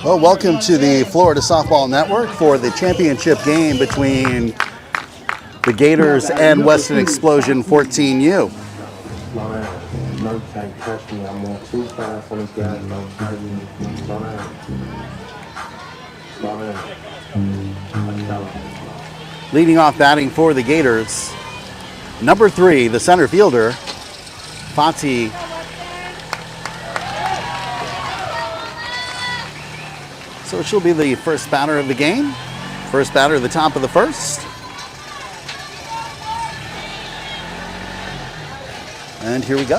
Well, welcome to the Florida Softball Network for the championship game between the Gators and Weston Explosion 14U. Leading off batting for the Gators, number 3, the center fielder, Fati. So she'll be the first batter of the game. First batter at the top of the first. And here we go.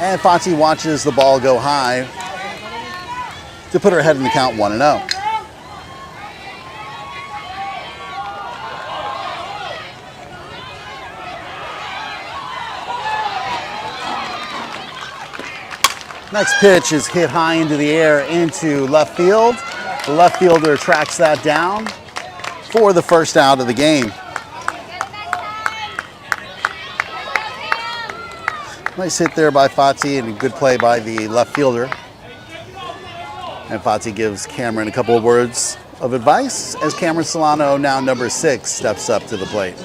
And Fati watches the ball go high to put her ahead in the count 1-0. Next pitch is hit high into the air into left field. The left fielder tracks that down for the first out of the game. Nice hit there by Fati and a good play by the left fielder. And Fati gives Cameron a couple of words of advice as Cameron Solano, now number 6, steps up to the plate.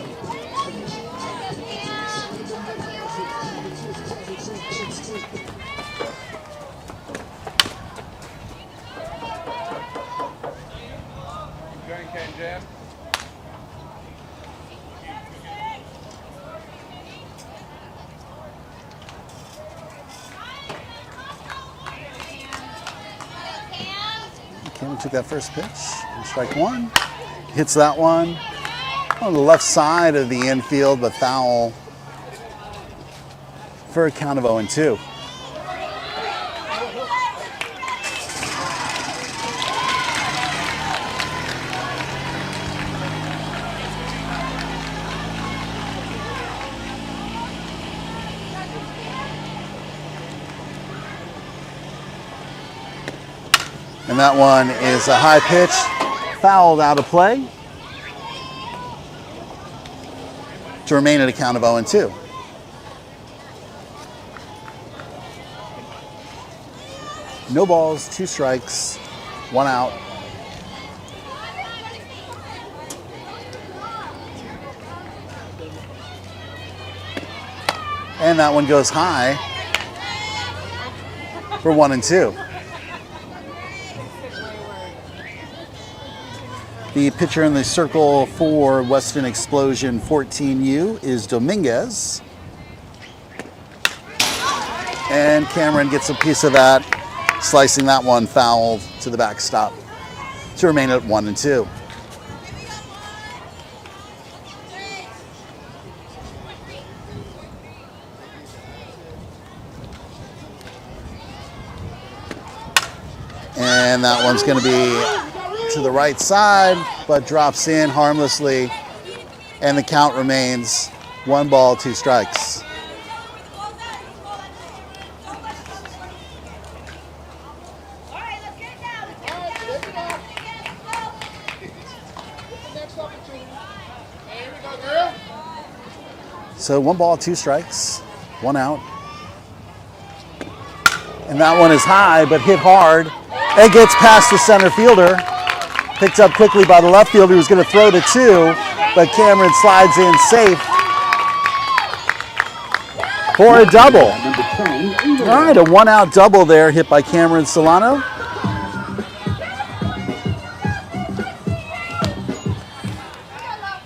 Cameron took that first pitch, strike 1. Hits that one on the left side of the infield, but foul for a count of 0-2. And that one is a high pitch, fouled out of play to remain at a count of 0-2. No balls, 2 strikes, 1 out. And that one goes high for 1-2. The pitcher in the circle for Weston Explosion 14U is Dominguez. And Cameron gets a piece of that, slicing that one foul to the backstop to remain at 1-2. And that one's going to be to the right side, but drops in harmlessly, and the count remains 1 ball, 2 strikes. So 1 ball, 2 strikes, 1 out. And that one is high, but hit hard and gets past the center fielder. Picked up quickly by the left fielder who's going to throw to 2, but Cameron slides in safe for a double. All right, a 1-out double there hit by Cameron Solano.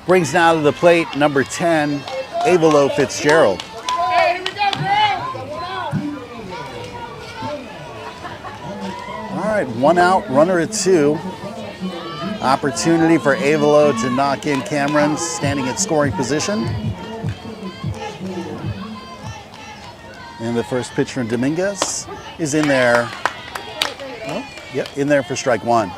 Brings now to the plate number 10, Avalo Fitzgerald. All right, 1 out, runner at 2. Opportunity for Avalo to knock in Cameron, standing at scoring position. And the first pitch from Dominguez is in there. Oh, yep, in there for strike 1.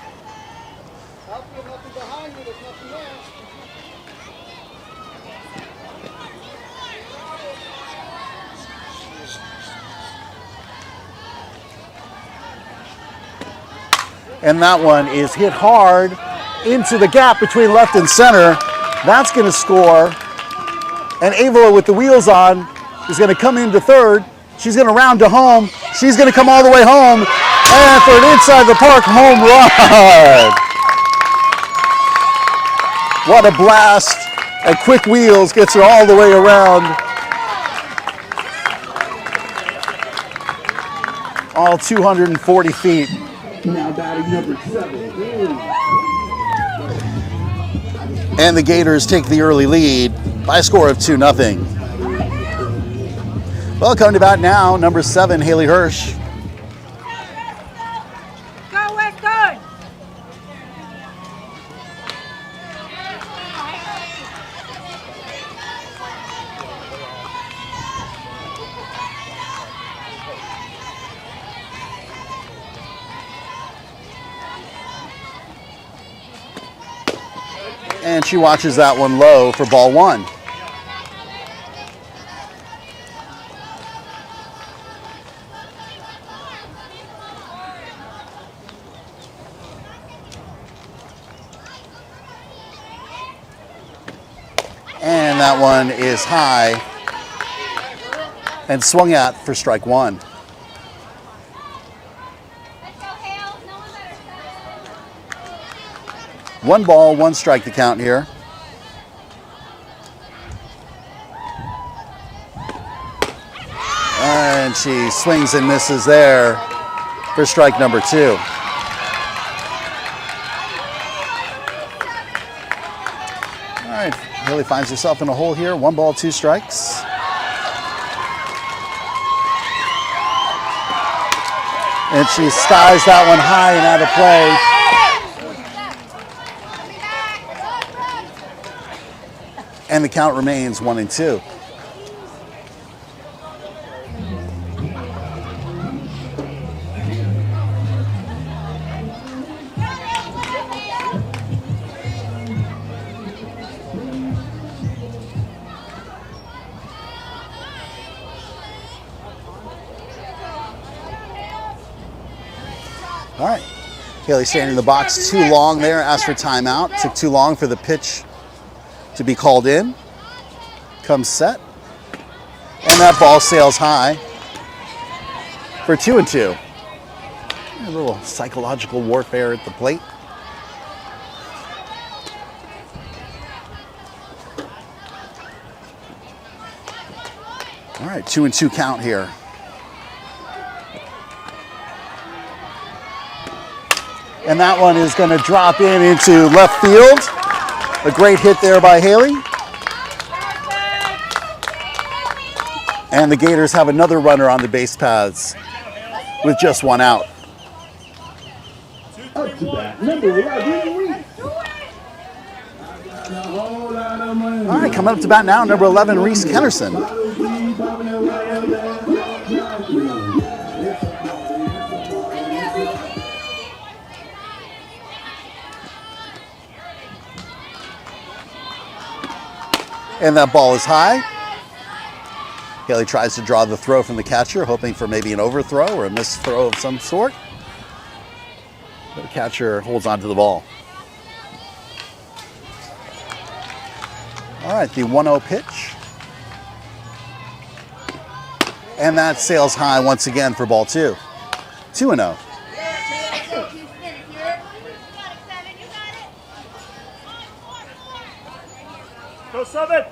And that one is hit hard into the gap between left and center. That's going to score. And Avalo with the wheels on is going to come into third She's going to round to home. She's going to come all the way home. And for an inside the park home run. What a blast. And quick wheels gets her all the way around. All 240 feet. Now batting number 7. And the Gators take the early lead by a score of 2-0. Well, coming to bat now, number 7, Haley Hirsch. Go, Weston! And she watches that one low for ball 1. And that one is high and swung at for strike 1. One ball, one strike to count here. And she swings and misses there for strike number 2. All right, Haley finds herself in a hole here. 1 ball, 2 strikes. And she skies that one high and out of play. And the count remains 1-2. All right, Haley standing in the box too long there, asked for timeout. Took too long for the pitch to be called in. Comes set. And that ball sails high for 2-2. A little psychological warfare at the plate. All right, 2-2 count here. And that one is going to drop into left field. A great hit there by Haley. And the Gators have another runner on the base paths with just 1 out. Up to bat, number 11. All right, coming up to bat now, number 11, Reese Kennerson. And that ball is high. Haley tries to draw the throw from the catcher, hoping for maybe an overthrow or a missed throw of some sort. But the catcher holds on to the ball. All right, the 1-0 pitch. And that sails high once again for ball 2. 2-0. Go 7.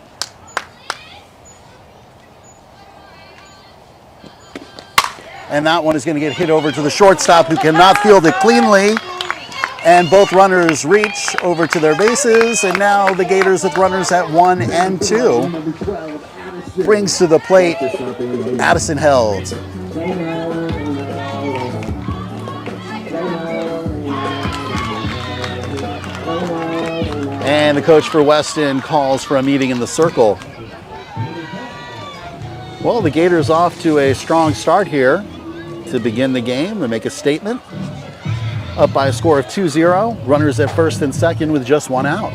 And that one is going to get hit over to the shortstop, who cannot field it cleanly. And both runners reach over to their bases. And now the Gators with runners at 1 and 2. Brings to the plate Addison Held. And the coach for Weston calls for a meeting in the circle. Well, the Gators off to a strong start here to begin the game and make a statement. Up by a score of 2-0. Runners at first and second with just 1 out.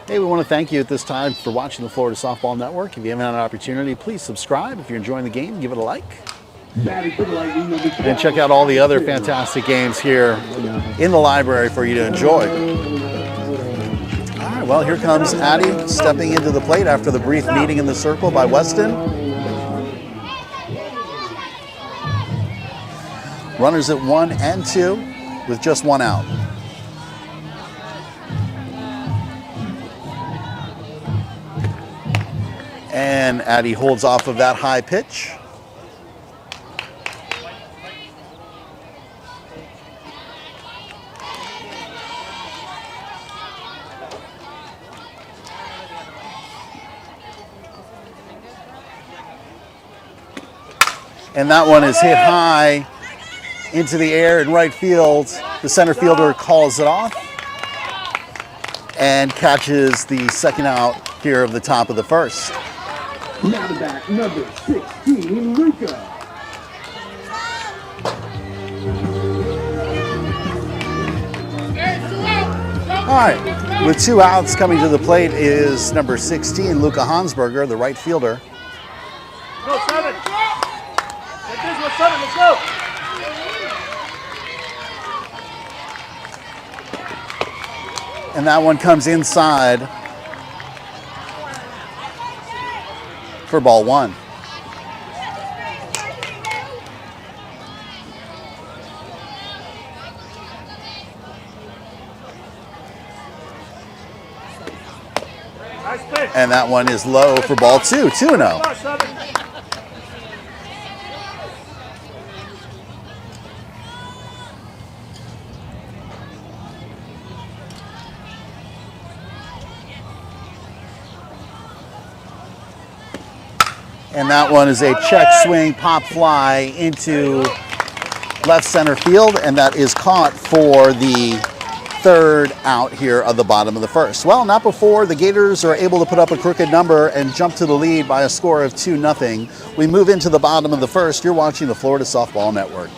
Hey, we want to thank you at this time for watching the Florida Softball Network. If you haven't had an opportunity, please subscribe. If you're enjoying the game, give it a like. And check out all the other fantastic games here in the library for you to enjoy. All right, well, here comes Addie stepping into the plate after the brief meeting in the circle by Weston. Runners at 1 and 2 with just 1 out. And Addy holds off of that high pitch. And that one is hit high into the air in right field. The center fielder calls it off and catches the second out here of the top of the first. Now the back, number 16, Luca. All right, with 2 outs coming to the plate is number 16, Luca Hansberger, the right fielder. Go, 7. Get this one, 7. Let's go. And that one comes inside for ball 1. Nice pitch. And that one is low for ball 2, 2-0. Come on, 7. And that one is a check swing pop fly into left center field, and that is caught for the 3rd out here of the bottom of the first. Well, not before the Gators are able to put up a crooked number and jump to the lead by a score of 2-0. We move into the bottom of the first. You're watching the Florida Softball Network.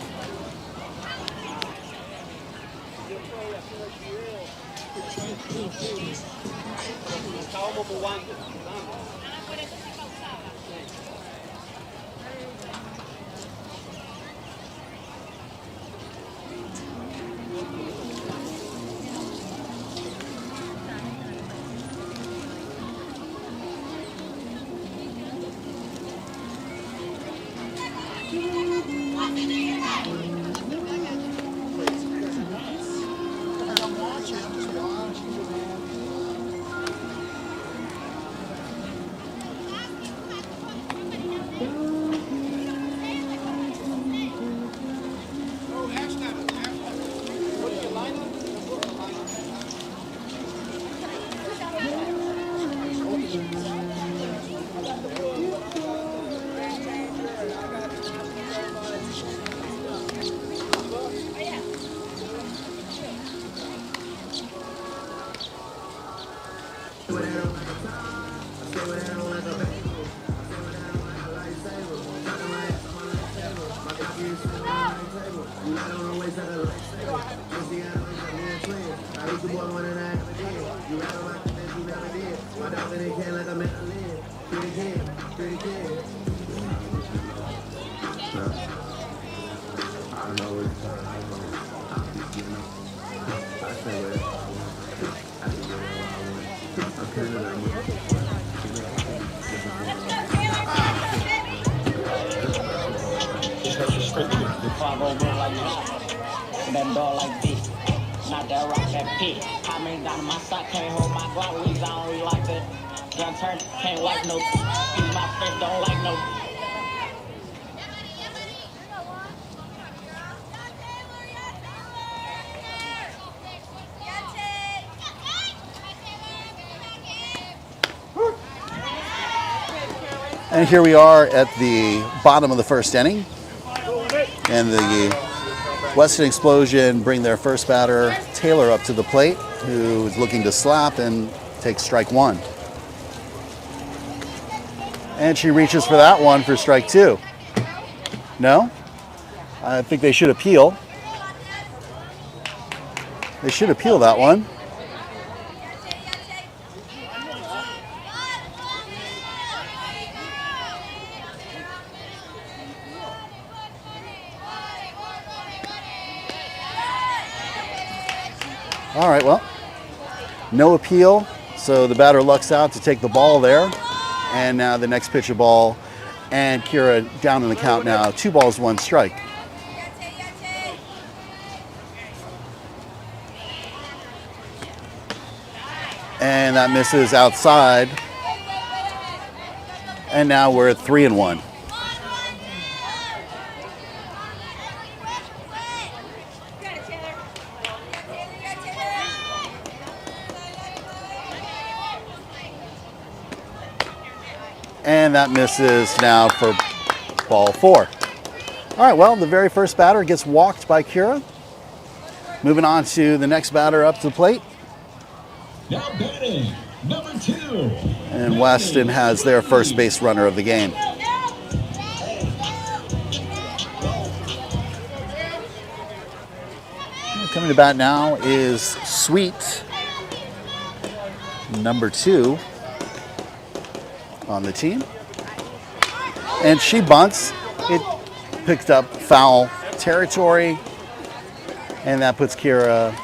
That door like this, not that rock, that pit. How many down in my sock, can't hold my Glock, weeds, I don't really like that. Gun turn, can't like no, use my friends, don't like no. And here we are at the bottom of the first inning. And the Weston Explosion bring their first batter, Taylor, up to the plate, who is looking to slap and take strike 1. And she reaches for that one for strike 2. No? I think they should appeal. They should appeal that one. All right, well, no appeal, so the batter lucks out to take the ball there. And now the next pitch of ball, and Kira down in the count now, 2 balls, 1 strike. that misses outside. And now we're at 3-1. And that misses now for ball 4. All right, well, the very first batter gets walked by Kira. Moving on to the next batter up to the plate. Now batting, number 2. And Weston has their first base runner of the game. Coming to bat now is Sweet, number 2 on the team. And she bunts. It picked up foul territory. And that puts Kira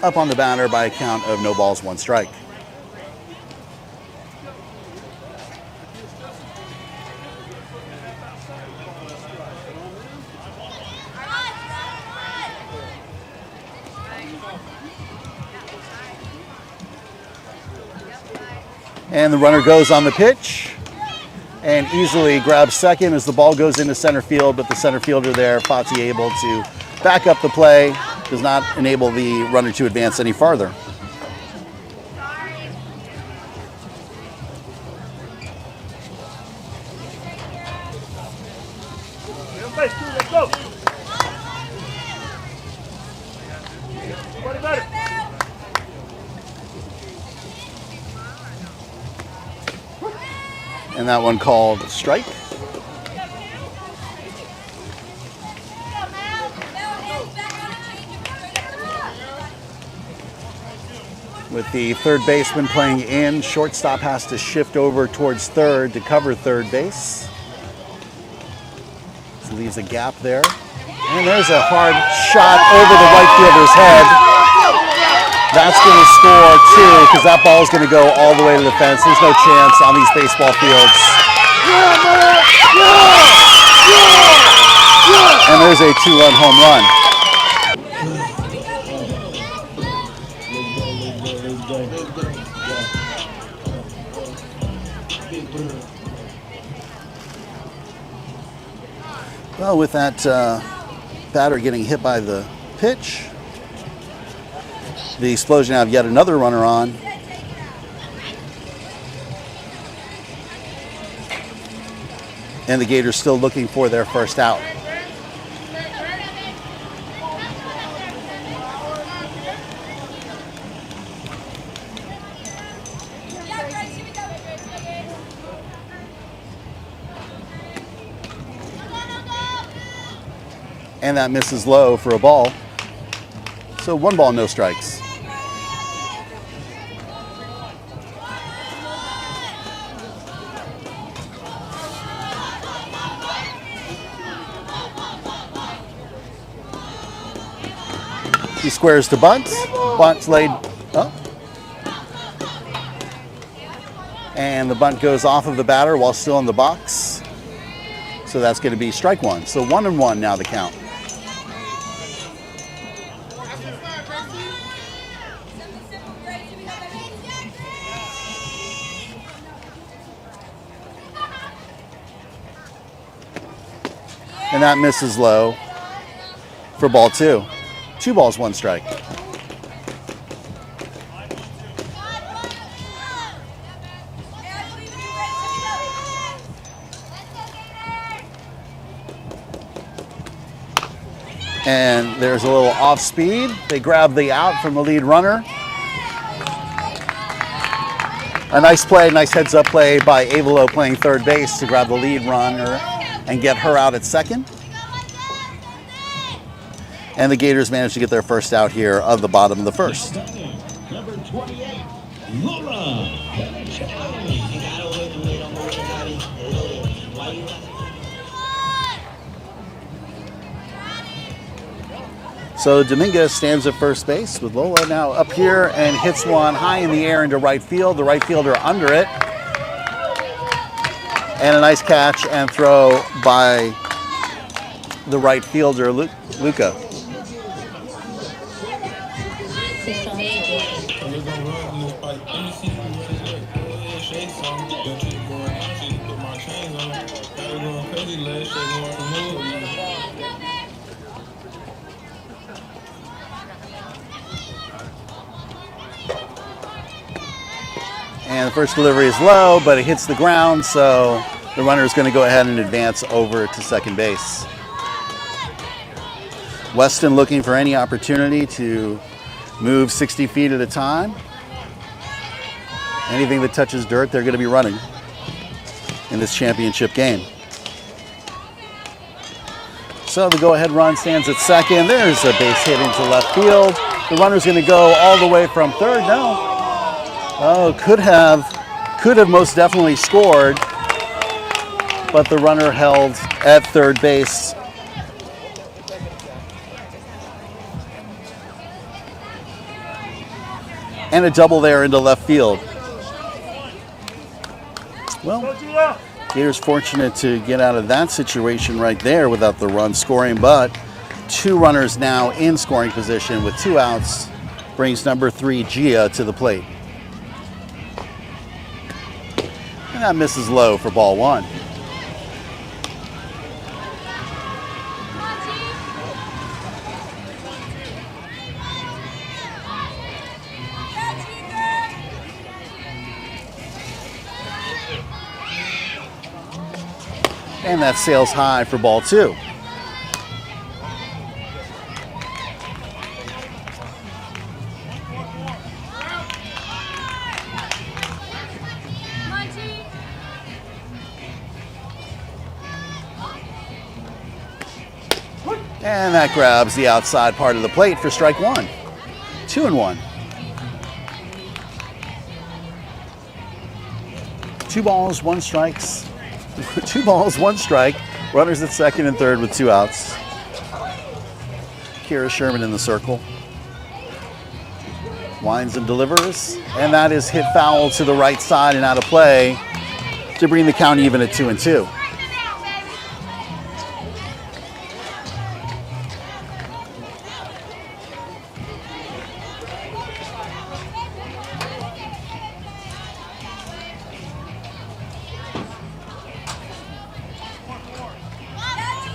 up on the batter by a count of no balls, 1 strike. And the runner goes on the pitch and easily grabs second as the ball goes into center field, but the center fielder there, Fati, able to back up the play, does not enable the runner to advance any farther. Let's go. What about it? And that one called strike. With the third baseman playing in, shortstop has to shift over towards third to cover third base. So leaves a gap there. And there's a hard shot over the right fielder's head. That's going to score 2 because that ball is going to go all the way to the fence. There's no chance on these baseball fields. And there's a 2-run home run. Well, with that batter getting hit by the pitch, the Explosion have yet another runner on. And the Gators still looking for their first out. And that misses low for a ball. So 1 ball, no strikes. He squares to bunt. Bunt's laid up. And the bunt goes off of the batter while still in the box. So that's going to be strike 1. So 1-1 now the count. And that misses low for ball 2. 2 balls, 1 strike. And there's a little off speed. They grab the out from the lead runner. A nice play, nice heads up play by Avalo playing third base to grab the lead runner and get her out at second. And the Gators managed to get their first out here of the bottom of the first. Number 28, Laura. So Dominguez stands at first base with Lola now up here and hits one high in the air into right field. The right fielder under it. And a nice catch and throw by the right fielder, Luca. And the first delivery is low, but it hits the ground, so the runner is going to go ahead and advance over to second base. Weston looking for any opportunity to move 60 feet at a time. Anything that touches dirt, they're going to be running in this championship game. So the go-ahead run stands at second. There's a base hit into left field. The runner's going to go all the way from third. No. Oh, could have most definitely scored, but the runner held at third base. And a double there into left field. Well, Gators fortunate to get out of that situation right there without the run scoring, but two runners now in scoring position with 2 outs brings number 3 Gia to the plate. And that misses low for ball 1. And that sails high for ball 2. And that grabs the outside part of the plate for strike 1. 2-1. 2 balls, 1 strikes. 2 balls, 1 strike. Runners at second and third with 2 outs. Kira Sherman in the circle. Winds and delivers. And that is hit foul to the right side and out of play to bring the count even at 2-2.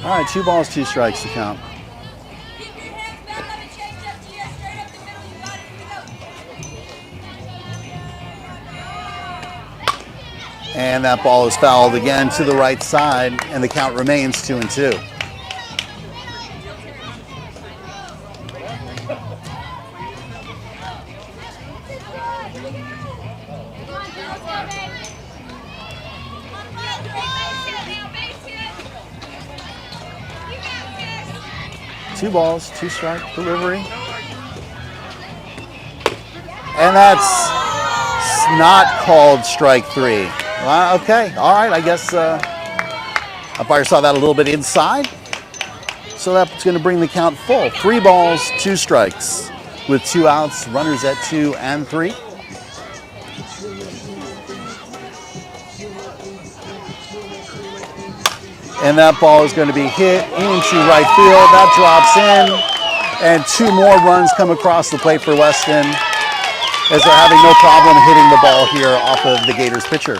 All right, 2 balls, 2 strikes to count. And that ball is fouled again to the right side, and the count remains 2-2. Two balls, 2 strike delivery. And that's not called strike 3. Okay, all right, I guess umpire saw that a little bit inside. So that's going to bring the count full. 3 balls, 2 strikes with 2 outs, runners at 2 and 3. And that ball is going to be hit into right field. That drops in. And 2 more runs come across the plate for Weston as they're having no problem hitting the ball here off of the Gators pitcher.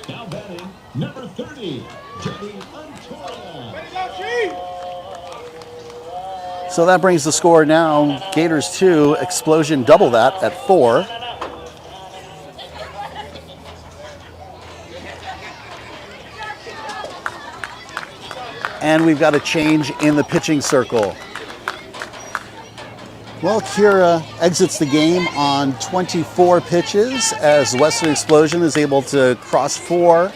Now batting, number 30, Jenny Montoya. So that brings the score now, Gators 2, Explosion double that at 4. And we've got a change in the pitching circle. Well, Kira exits the game on 24 pitches as Western Explosion is able to cross 4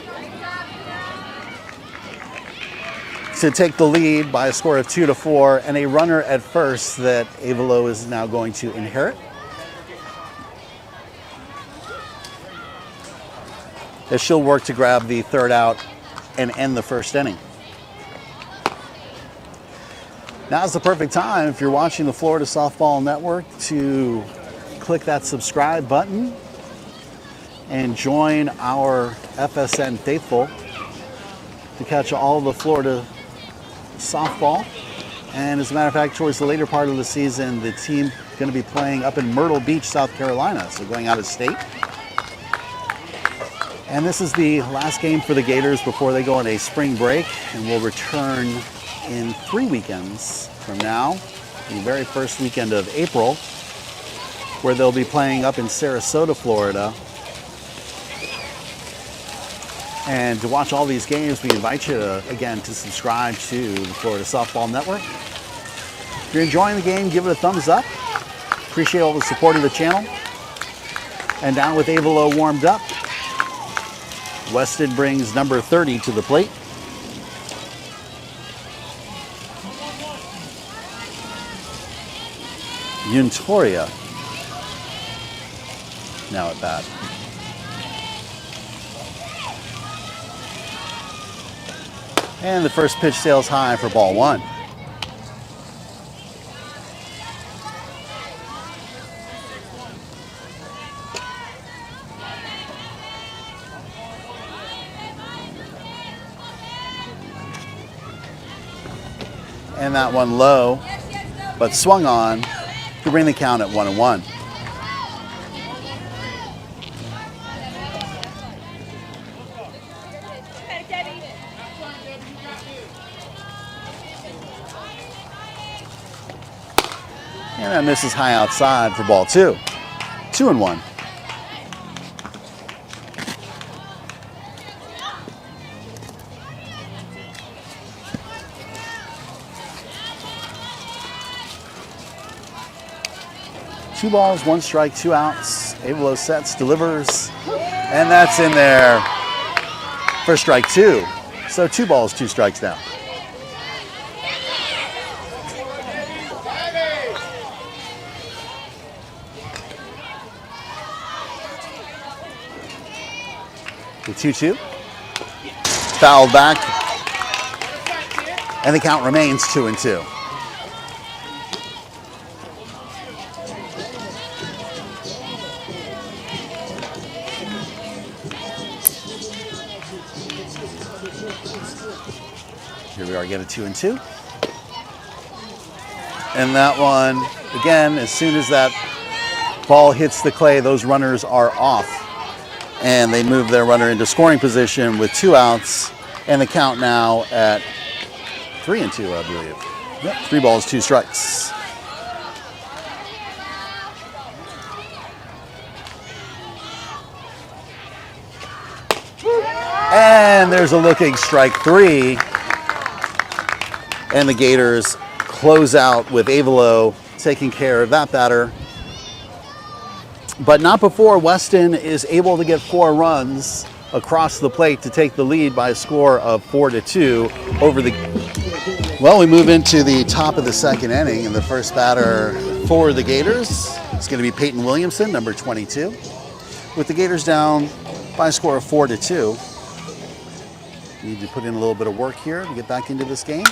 to take the lead by a score of 2-4, and a runner at first that Avalo is now going to inherit. As she'll work to grab the 3rd out and end the 1st inning. Now's the perfect time, if you're watching the Florida Softball Network, to click that subscribe button and join our FSN faithful to catch all the Florida softball. And as a matter of fact, towards the later part of the season, the team going to be playing up in Myrtle Beach, South Carolina, so going out of state. And this is the last game for the Gators before they go on a spring break, and will return in 3 weekends from now, the very first weekend of April, where they'll be playing up in Sarasota, Florida. And to watch all these games, we invite you to, again, to subscribe to the Florida Softball Network. If you're enjoying the game, give it a thumbs up. Appreciate all the support of the channel. And down with Avalo warmed up, Weston brings number 30 to the plate. Untoria now at bat. And the first pitch sails high for ball 1. And that one low, but swung on to bring the count at 1-1. And that misses high outside for ball 2. 2-1. Two balls, 1 strike, 2 outs. Avalo sets, delivers, and that's in there for strike 2. So 2 balls, 2 strikes now. The 2-2. Fouled back, and the count remains 2-2. Here we are again at 2-2. And that one, again, as soon as that ball hits the clay, those runners are off. And they move their runner into scoring position with 2 outs. And the count now at 3-2, I believe. Yep, 3 balls, 2 strikes. And there's a looking strike 3. And the Gators close out with Avalo taking care of that batter. But not before Weston is able to get 4 runs across the plate to take the lead by a score of 4-2 over the... Well, we move into the top of the second inning, and the first batter for the Gators is going to be Peyton Williamson, number 22. With the Gators down by a score of 4-2. Need to put in a little bit of work here to get back into this game.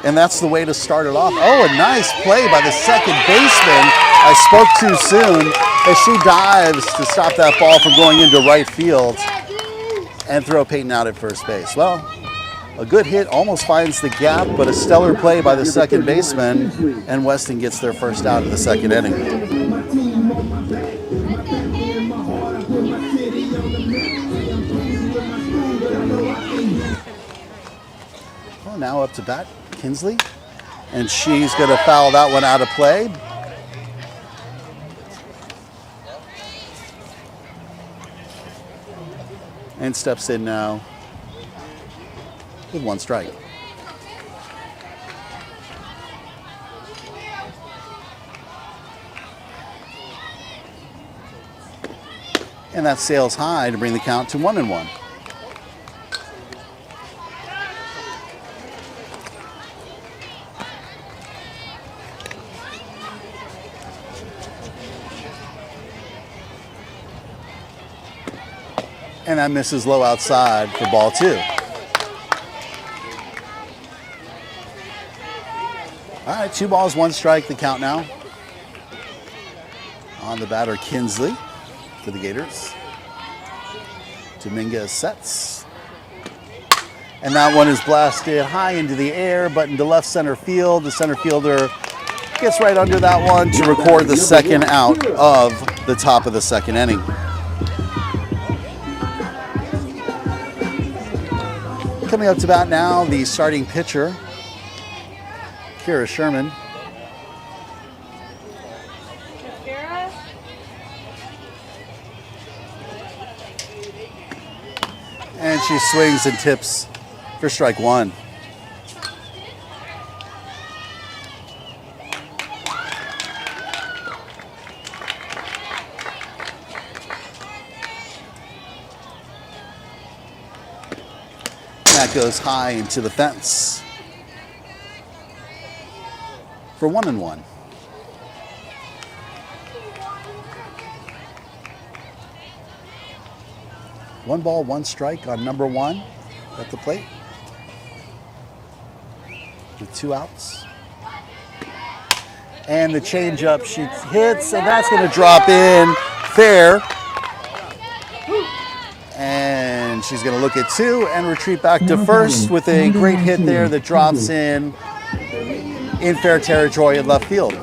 And that's the way to start it off. Oh, a nice play by the second baseman. I spoke too soon as she dives to stop that ball from going into right field and throw Peyton out at first base. Well, a good hit almost finds the gap, but a stellar play by the second baseman, and Weston gets their first out of the second inning. Well, now up to bat, Kinsley, and she's going to foul that one out of play. And steps in now with 1 strike. And that sails high to bring the count to 1-1. And that misses low outside for ball 2. All right, 2 balls, 1 strike, the count now. On the batter, Kinsley for the Gators. Dominguez sets. And that one is blasted high into the air, but into left center field. The center fielder gets right under that one to record the second out of the top of the second inning. Coming up to bat now, the starting pitcher, Kira Sherman. And she swings and tips for strike one. That goes high into the fence for 1-1. One ball, one strike on number one at the plate with 2 outs. And the changeup she hits, and that's going to drop in fair. And she's going to look at 2 and retreat back to first with a great hit there that drops in fair territory in left field.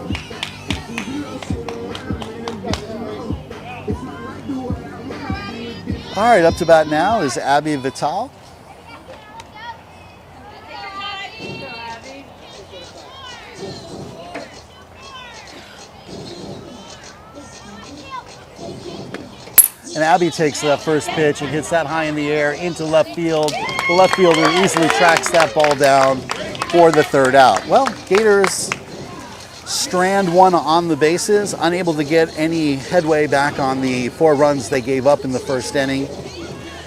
All right, up to bat now is Abby Vital. And Abby takes that first pitch and hits that high in the air into left field. The left fielder easily tracks that ball down for the third out. Well, Gators strand one on the bases, unable to get any headway back on the 4 runs they gave up in the first inning.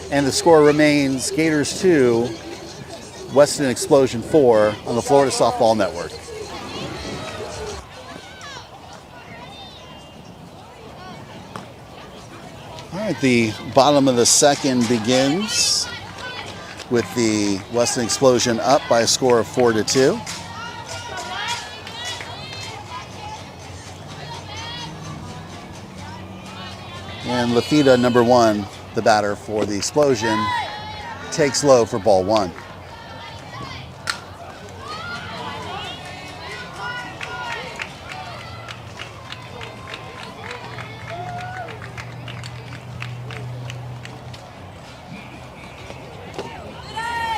And the score remains Gators 2, Weston Explosion 4 on the Florida Softball Network. All right, the bottom of the second begins with the Weston Explosion up by a score of 4-2. And Lafita, number 1, the batter for the Explosion, takes low for ball 1.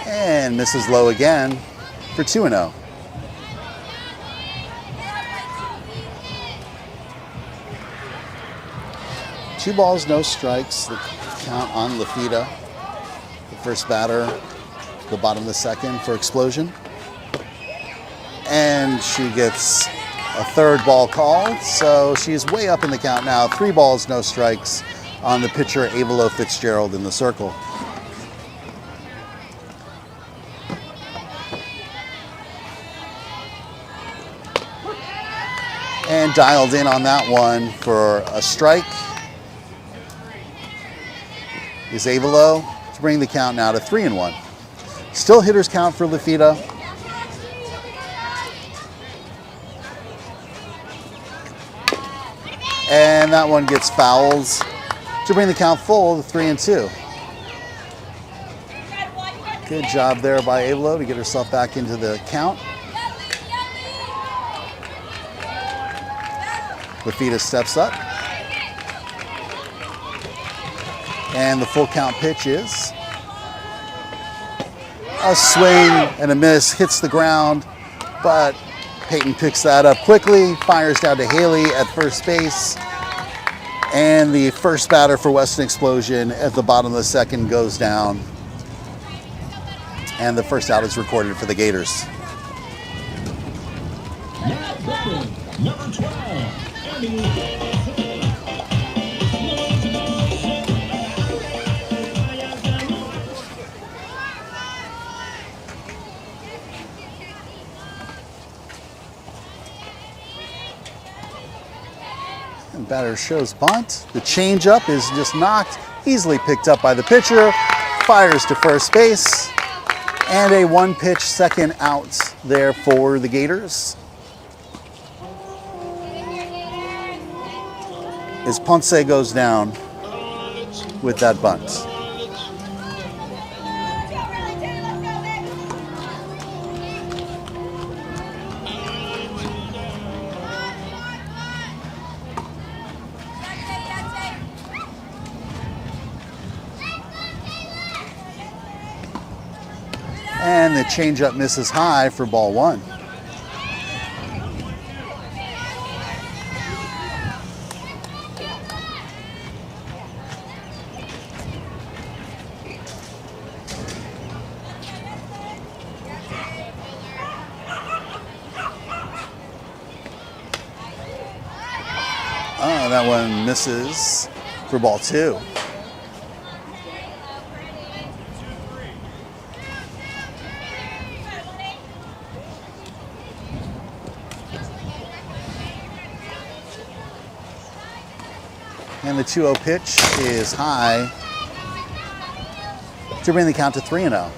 And misses low again for 2-0. Two balls, no strikes. The count on Lafita, the first batter, the bottom of the second for Explosion. And she gets a third ball called, so she's way up in the count now. 3 balls, no strikes on the pitcher, Avalo Fitzgerald, in the circle. And dialed in on that one for a strike is Avalo to bring the count now to 3-1. Still hitter's count for Lafita. And that one gets fouled to bring the count full to 3-2. Good job there by Avalo to get herself back into the count. Lafita steps up. And the full count pitch is a swing and a miss, hits the ground, but Peyton picks that up quickly, fires down to Haley at first base, and the first batter for Weston Explosion at the bottom of the second goes down, and the first out is recorded for the Gators. Number 12, Abby. And batter shows bunt. The changeup is just knocked, easily picked up by the pitcher, fires to first base, and a 1-pitch second out there for the Gators. As Ponce goes down with that bunt. And the changeup misses high for ball one. Oh, that one misses for ball two. And the 2-0 pitch is high to bring the count to 3-0.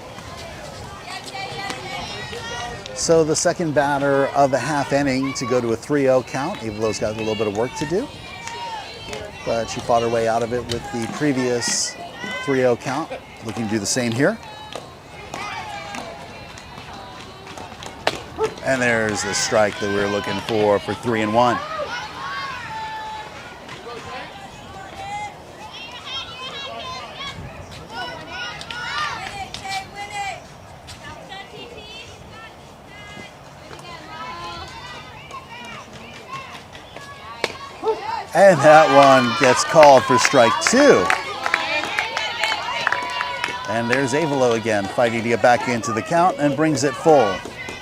So the second batter of the half inning to go to a 3-0 count. Avalo's got a little bit of work to do, but she fought her way out of it with the previous 3-0 count. Looking to do the same here. And there's the strike that we were looking for 3-1. And that one gets called for strike two. And there's Avalo again, fighting to get back into the count and brings it full.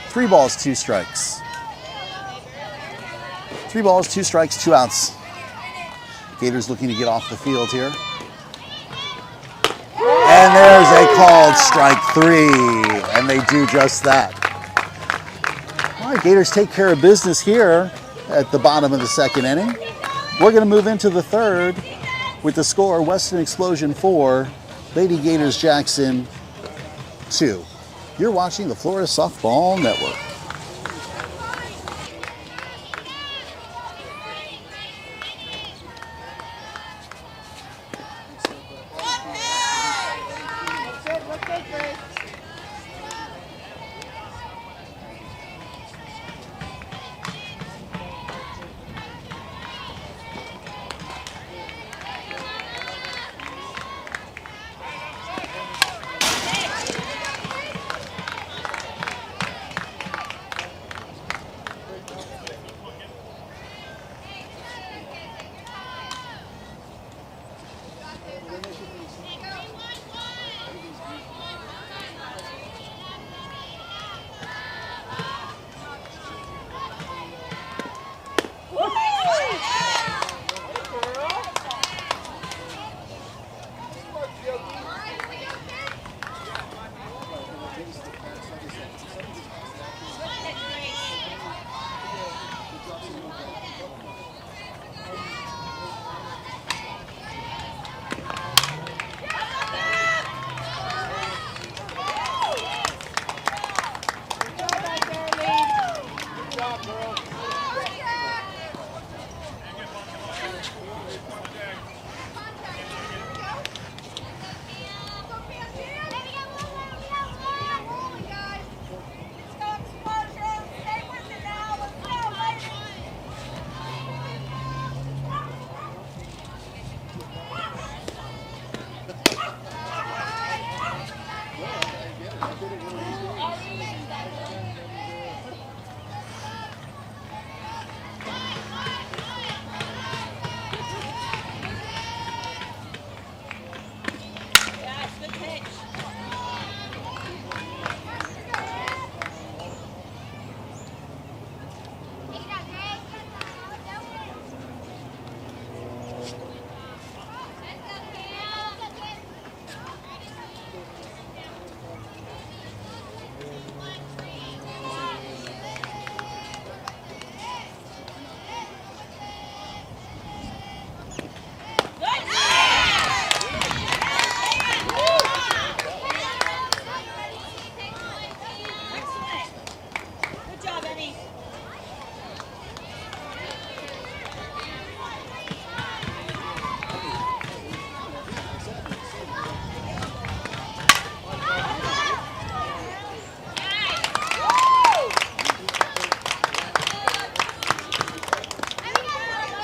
3 balls, 2 strikes. 3 balls, 2 strikes, 2 outs. Gators looking to get off the field here. And there's a called strike 3, and they do just that. All right, Gators take care of business here at the bottom of the second inning. We're going to move into the third with the score Weston Explosion 4, Lady Gators Jackson 2. You're watching the Florida Softball Network.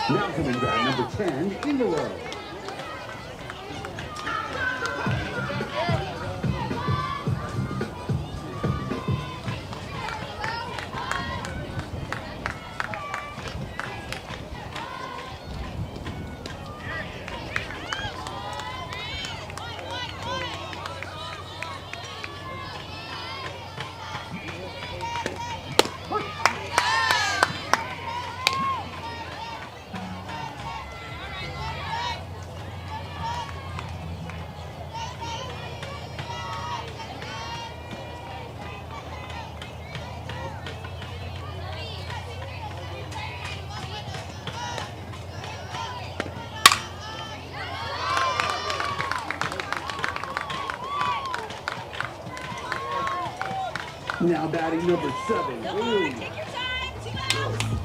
Now coming back, number 10 in the row. Now batting number 7. Come on, take your time. 2 outs.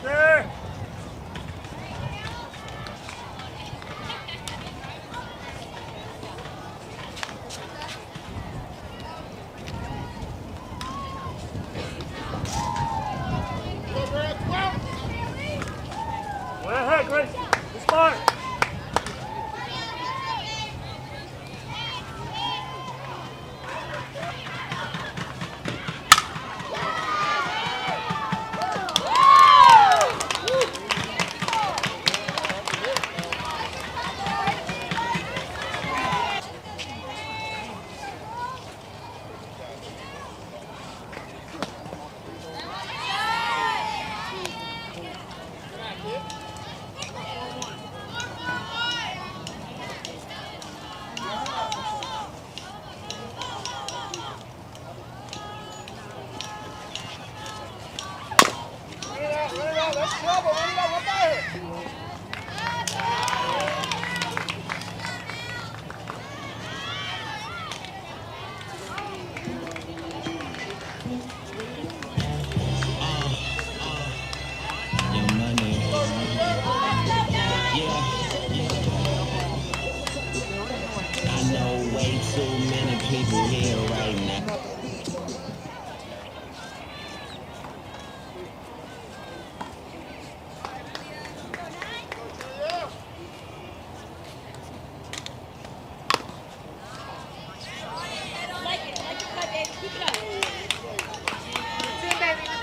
There. Go ahead, Grace. Good spot.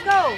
Go.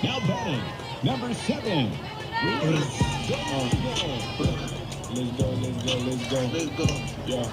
Now batting, number 7. Let's go. Yeah.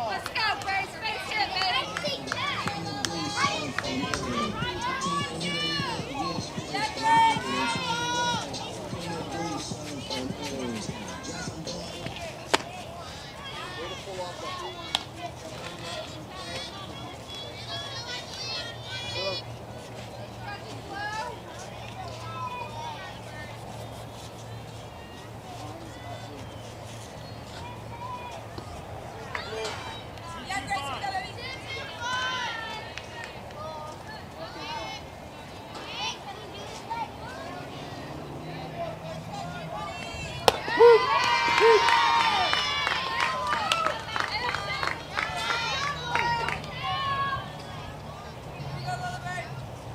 Let's go, Grace. Face hit, baby.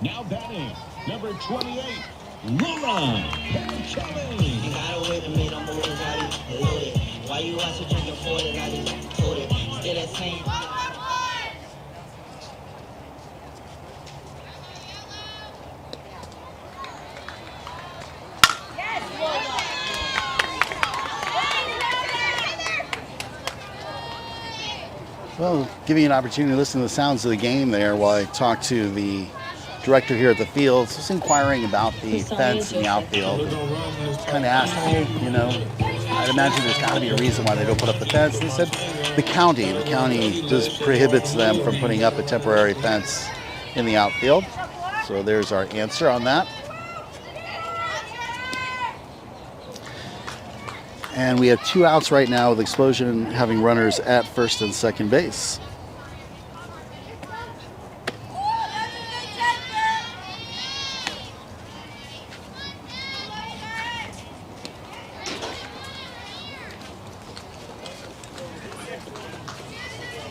Now batting, number 28, Laura Kelly. You gotta wait a minute, I'm always ready. Loaded. Why you out to drinking for it? I just told it. Still that same. Well, giving you an opportunity to listen to the sounds of the game there while I talk to the director here at the field. Just inquiring about the fence in the outfield. Kind of asked, you know, I'd imagine there's got to be a reason why they don't put up the fence. They said the county just prohibits them from putting up a temporary fence in the outfield. So there's our answer on that. And we have 2 outs right now with Explosion having runners at first and second base.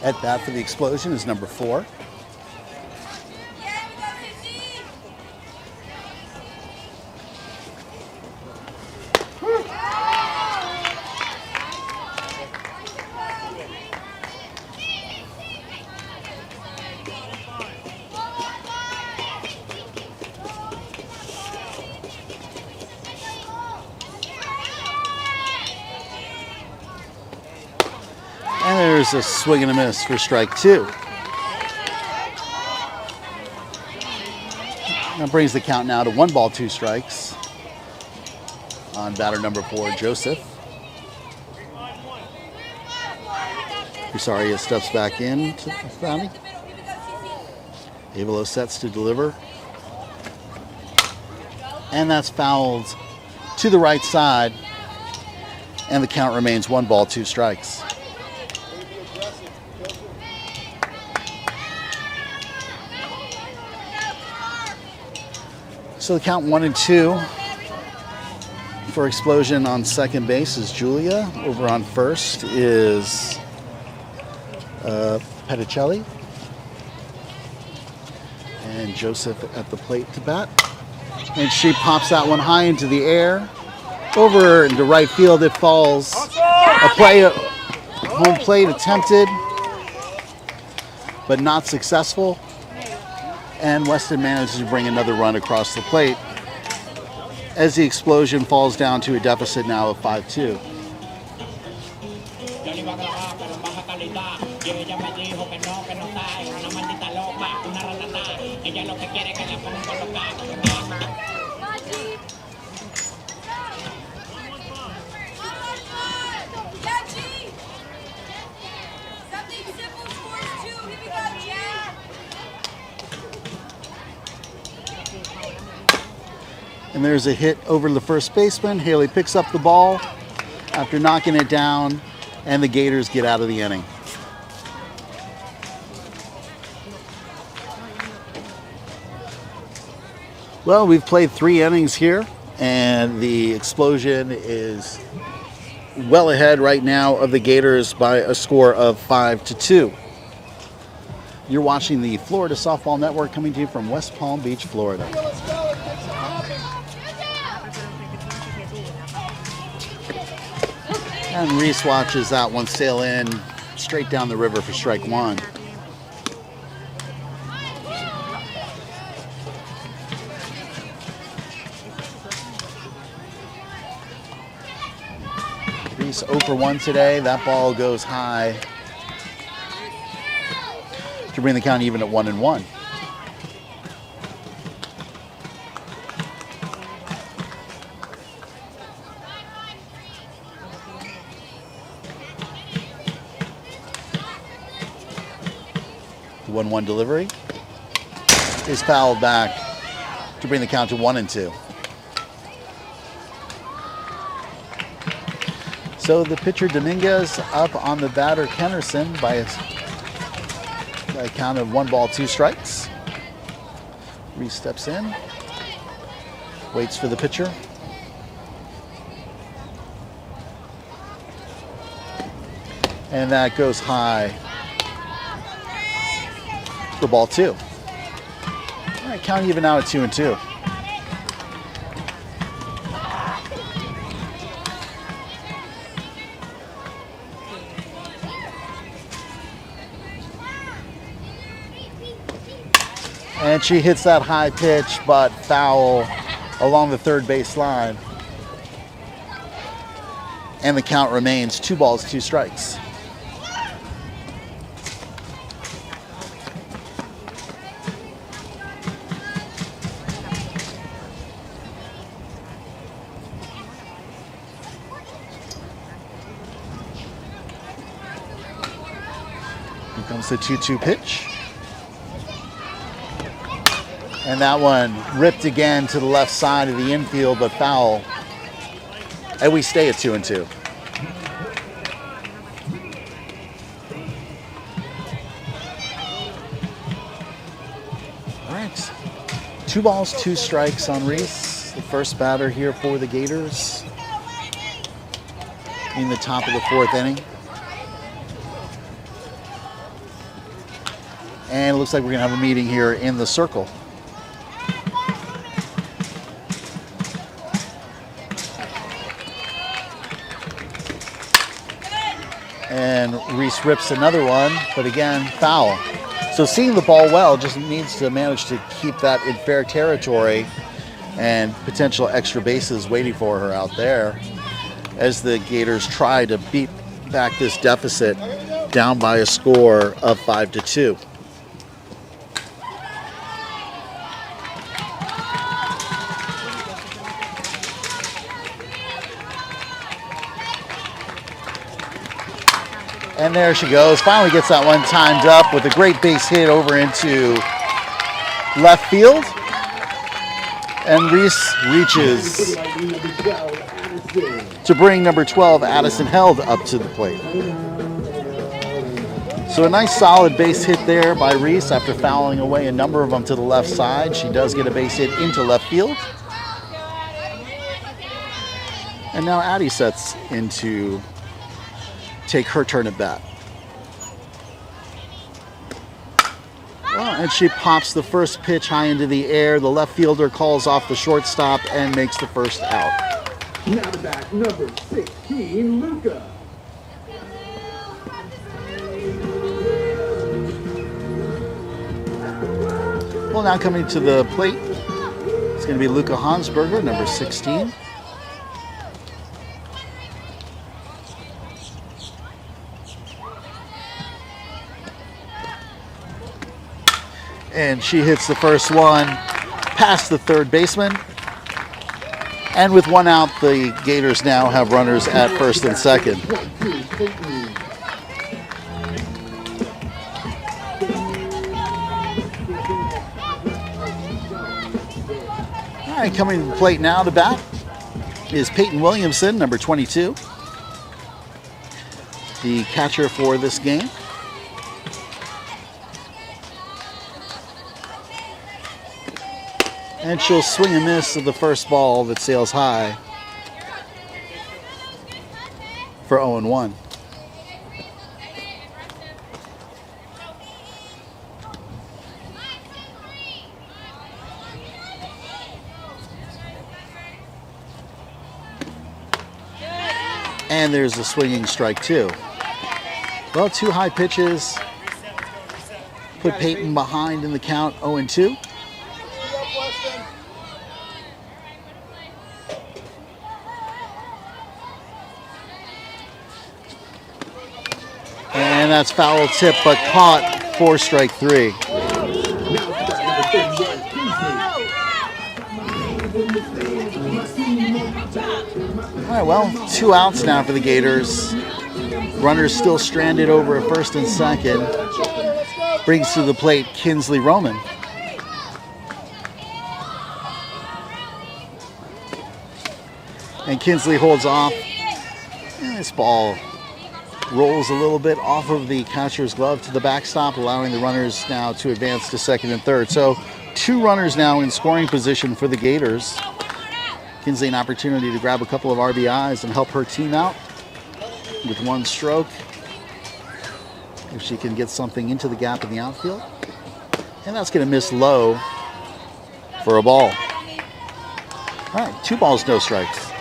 At bat for the Explosion is number 4. And there's a swing and a miss for strike 2. That brings the count now to 1 ball, 2 strikes on batter number 4, Joseph. Rosario steps back in to the founding. Avilo sets to deliver. And that's fouled to the right side. And the count remains 1 ball, 2 strikes. So the count 1-2 for Explosion on second base is Julia. Over on first is Petticelli. And Joseph at the plate to bat. And she pops that one high into the air. Over into right field it falls. Home plate attempted, but not successful. And Weston manages to bring another run across the plate as the Explosion falls down to a deficit now of 5-2. And there's a hit over to the first baseman. Haley picks up the ball after knocking it down, and the Gators get out of the inning. Well, we've played 3 innings here, and the Explosion is well ahead right now of the Gators by a score of 5-2. You're watching the Florida Softball Network coming to you from West Palm Beach, Florida. And Reese watches that one sail in straight down the river for strike 1. Reese 0 for 1 today. That ball goes high to bring the count even at 1-1. The 1-1 delivery is fouled back to bring the count to 1-2. So the pitcher Dominguez up on the batter Kennerson by a count of 1 ball, 2 strikes. Reese steps in, waits for the pitcher. And that goes high for ball 2. All right, count even now at 2-2. And she hits that high pitch, but foul along the third base line. And the count remains 2 balls, 2 strikes. Here comes the 2-2 pitch. And that one ripped again to the left side of the infield, but foul. And we stay at 2-2. All right. 2 balls, 2 strikes on Reese, the first batter here for the Gators in the top of the 4th inning. And it looks like we're going to have a meeting here in the circle. And Reese rips another one, but again, foul. So seeing the ball well, just needs to manage to keep that in fair territory and potential extra bases waiting for her out there as the Gators try to beat back this deficit down by a score of 5-2. And there she goes. Finally gets that one timed up with a great base hit over into left field. And Reese reaches to bring number 12, Addison Held, up to the plate. So a nice solid base hit there by Reese after fouling away a number of them to the left side. She does get a base hit into left field. And now Addie sets into take her turn at bat. And she pops the first pitch high into the air. The left fielder calls off the shortstop and makes the first out. Now the back, number 16, Luca. Well, now coming to the plate, it's going to be Luca Hansberger, number 16. And she hits the first one past the third baseman. And with 1 out, the Gators now have runners at first and second. All right, coming to the plate now to bat is Peyton Williamson, number 22. The catcher for this game. And she'll swing and miss at the first ball that sails high for 0-1. And there's a swinging strike too. Well, 2 high pitches put Peyton behind in the count, 0-2. And that's foul tip, but caught for strike 3. All right, well, 2 outs now for the Gators. Runners still stranded over at first and second. Brings to the plate Kinsley Roman. And Kinsley holds off. And this ball rolls a little bit off of the catcher's glove to the backstop, allowing the runners now to advance to second and third. So 2 runners now in scoring position for the Gators. Kinsley an opportunity to grab a couple of RBIs and help her team out with 1 stroke. If she can get something into the gap in the outfield. And that's going to miss low for a ball. All right, 2 balls, no strikes.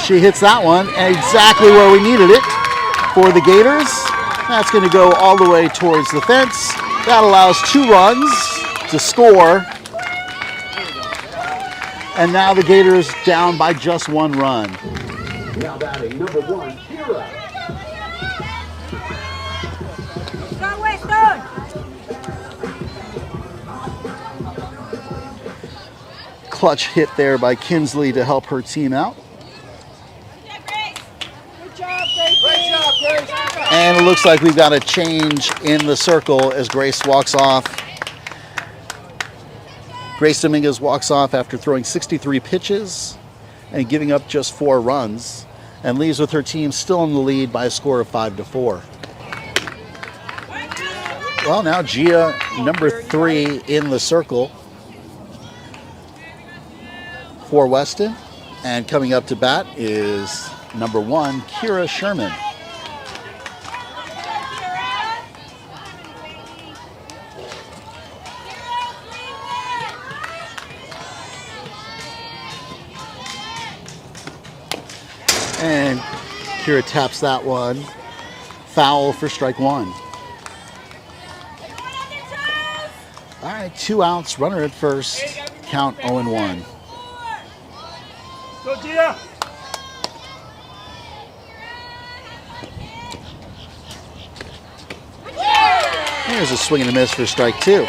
She hits that one exactly where we needed it for the Gators. That's going to go all the way towards the fence. That allows 2 runs to score. And now the Gators down by just 1 run. Now batting number 1, Kira. Go Weston! Clutch hit there by Kinsley to help her team out. And it looks like we've got a change in the circle as Grace walks off. Grace Dominguez walks off after throwing 63 pitches and giving up just 4 runs, and leaves with her team still in the lead by a score of 5-4. Well, now Gia, number 3 in the circle for Weston, and coming up to bat is number 1, Kira Sherman. And Kira taps that one. Foul for strike 1. All right, 2 outs, runner at first. Count 0-1. Go, Gia! Here's a swing and a miss for strike 2.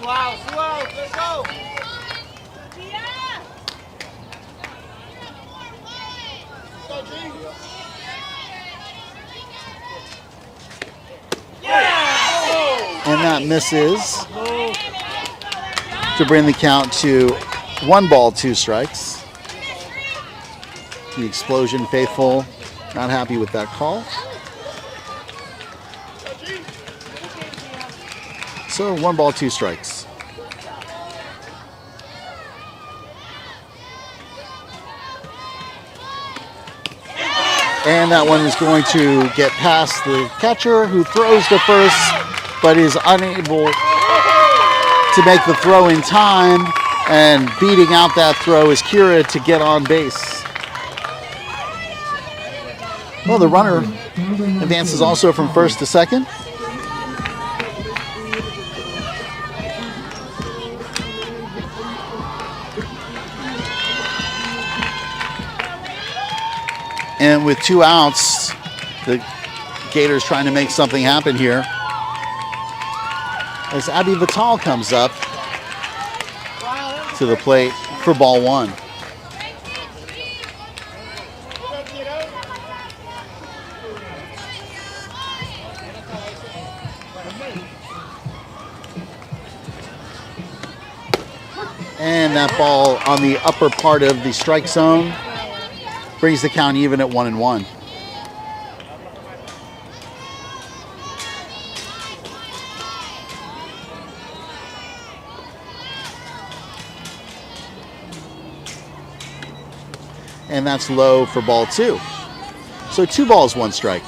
Slow, let's go! And that misses to bring the count to 1 ball, 2 strikes. The Explosion faithful not happy with that call. So 1 ball, 2 strikes. And that one is going to get past the catcher, who throws to first, but is unable to make the throw in time. And beating out that throw is Kira to get on base. Well, the runner advances also from first to second. And with 2 outs, the Gators trying to make something happen here. As Abby Vital comes up to the plate for ball 1. And that ball on the upper part of the strike zone brings the count even at 1-1. And that's low for ball 2. So 2 balls, 1 strike.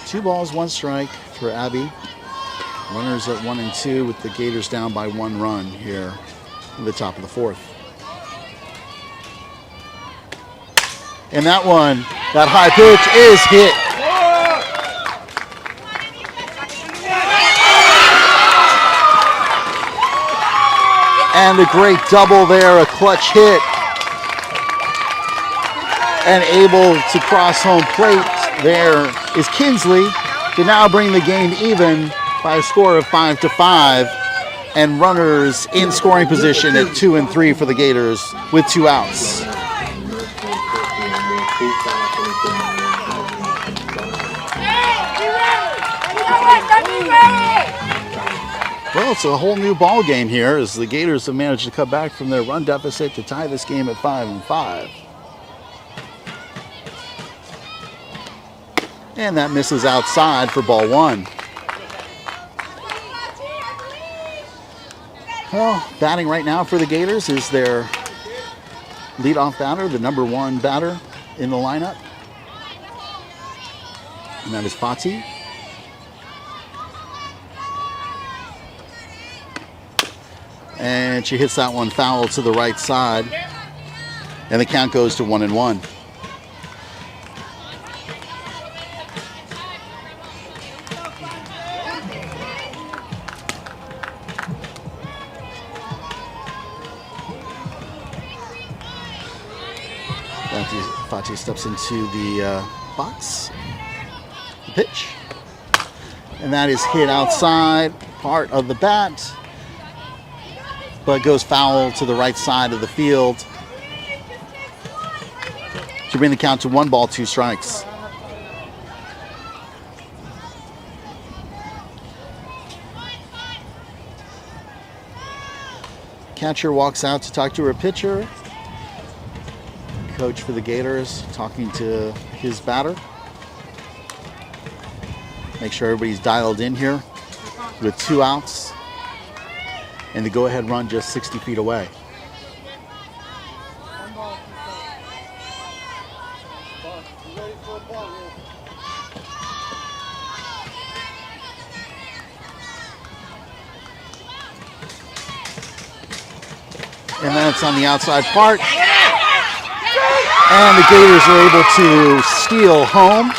Two balls, 1 strike for Abby. Runners at 1 and 2 with the Gators down by 1 run here at the top of the 4th. And that one, that high pitch is hit. And a great double there, a clutch hit. And able to cross home plate there is Kinsley to now bring the game even by a score of 5-5. And runners in scoring position at 2 and 3 for the Gators with 2 outs. Well, it's a whole new ball game here as the Gators have managed to cut back from their run deficit to tie this game at 5-5. And that misses outside for ball 1. Well, batting right now for the Gators is their leadoff batter, the number 1 batter in the lineup. And that is Fati. And she hits that one foul to the right side. And the count goes to 1-1. Fati steps into the box. The pitch. And that is hit outside, part of the bat. But goes foul to the right side of the field to bring the count to 1 ball, 2 strikes. Catcher walks out to talk to her pitcher. Coach for the Gators talking to his batter. Make sure everybody's dialed in here with 2 outs. And the go-ahead run just 60 feet away. And that's on the outside part. And the Gators are able to steal home.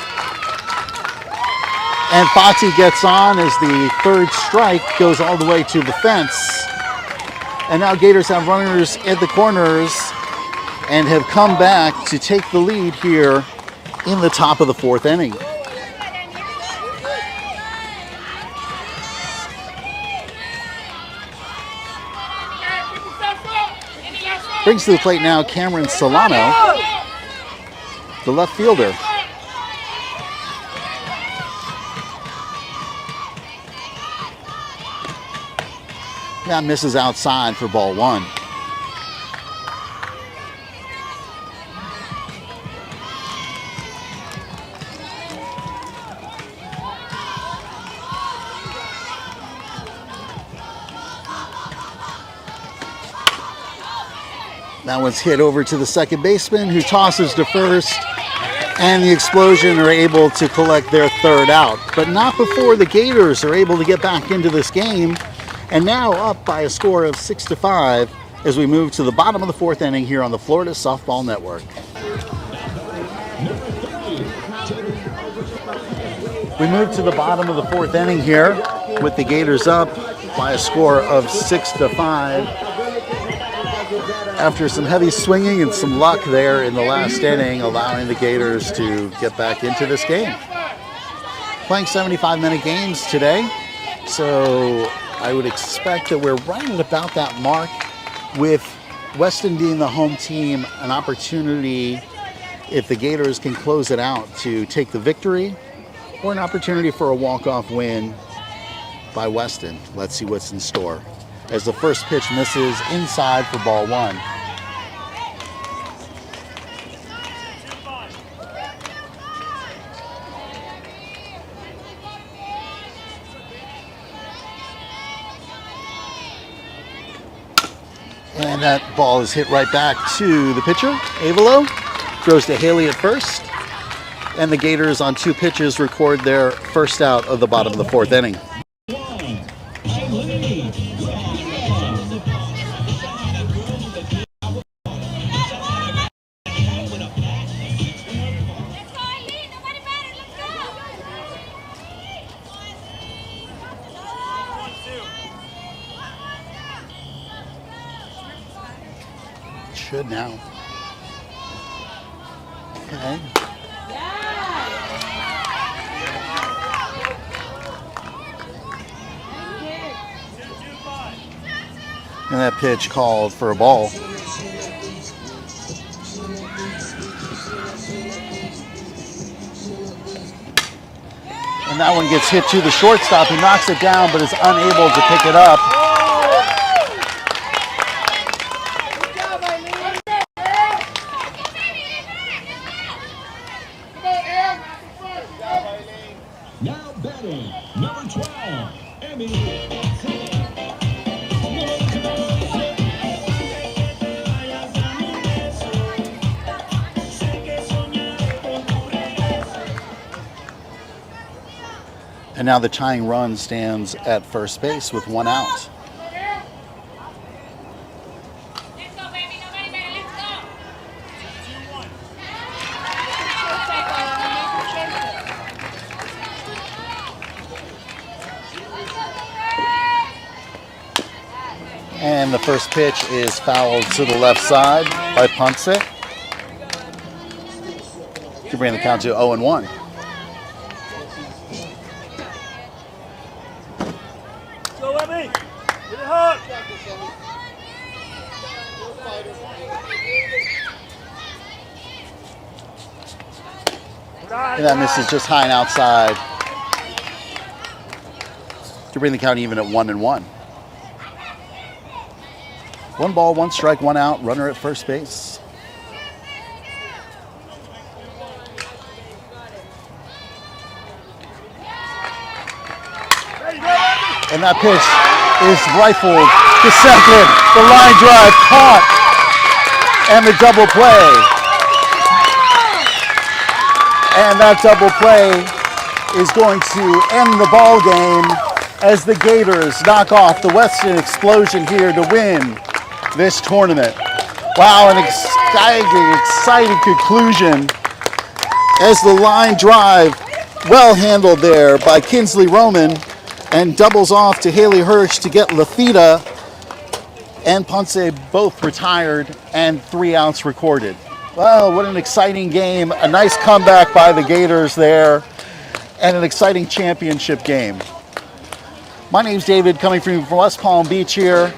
And Fati gets on as the 3rd strike goes all the way to the fence. And now Gators have runners at the corners and have come back to take the lead here in the top of the 4th inning. Brings to the plate now Cameron Solano, the left fielder. That misses outside for ball 1. That one's hit over to the second baseman who tosses to first, and the Explosion are able to collect their 3rd out. But not before the Gators are able to get back into this game. And now up by a score of 6-5 as we move to the bottom of the 4th inning here on the Florida Softball Network. We move to the bottom of the 4th inning here with the Gators up by a score of 6-5. After some heavy swinging and some luck there in the last inning, allowing the Gators to get back into this game. Playing 75-minute games today, so I would expect that we're right at about that mark, with Weston being the home team, an opportunity, if the Gators can close it out, to take the victory, or an opportunity for a walk-off win by Weston. Let's see what's in store. As the first pitch misses inside for ball 1. And that ball is hit right back to the pitcher, Avalo. Throws to Haley at first. And the Gators on 2 pitches record their first out of the bottom of the 4th inning. Should now. Okay. And that pitch called for a ball. And that one gets hit to the shortstop. He knocks it down, but is unable to pick it up. Now batting, number 12, Emmy. And now the tying run stands at first base with one out. Let's go, baby. Nobody better. Let's go. And the first pitch is fouled to the left side by Ponce to bring the count to 0-1. Go, Emmy. Get it hard. And that misses just high and outside to bring the count even at 1-1. 1 ball, 1 strike, 1 out, runner at first base. And that pitch is rifled to second. The line drive caught. And the double play. And that double play is going to end the ball game as the Gators knock off the Weston Explosion here to win this tournament. Wow, an exciting conclusion as the line drive well handled there by Kinsley Roman and doubles off to Haley Hirsch to get Lafita and Ponce both retired and 3 outs recorded. Well, what an exciting game. A nice comeback by the Gators there and an exciting championship game. My name's David, coming from West Palm Beach here.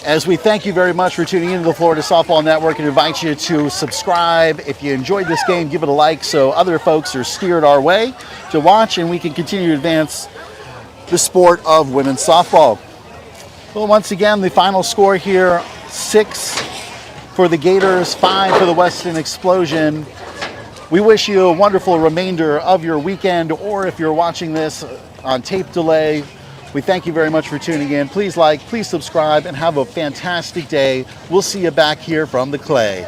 As we thank you very much for tuning into the Florida Softball Network and invite you to subscribe. If you enjoyed this game, give it a like so other folks are steered our way to watch and we can continue to advance the sport of women's softball. Well, once again, the final score here, 6 for the Gators, 5 for the Weston Explosion. We wish you a wonderful remainder of your weekend, or if you're watching this on tape delay, we thank you very much for tuning in. Please like, please subscribe, and have a fantastic day. We'll see you back here from the clay.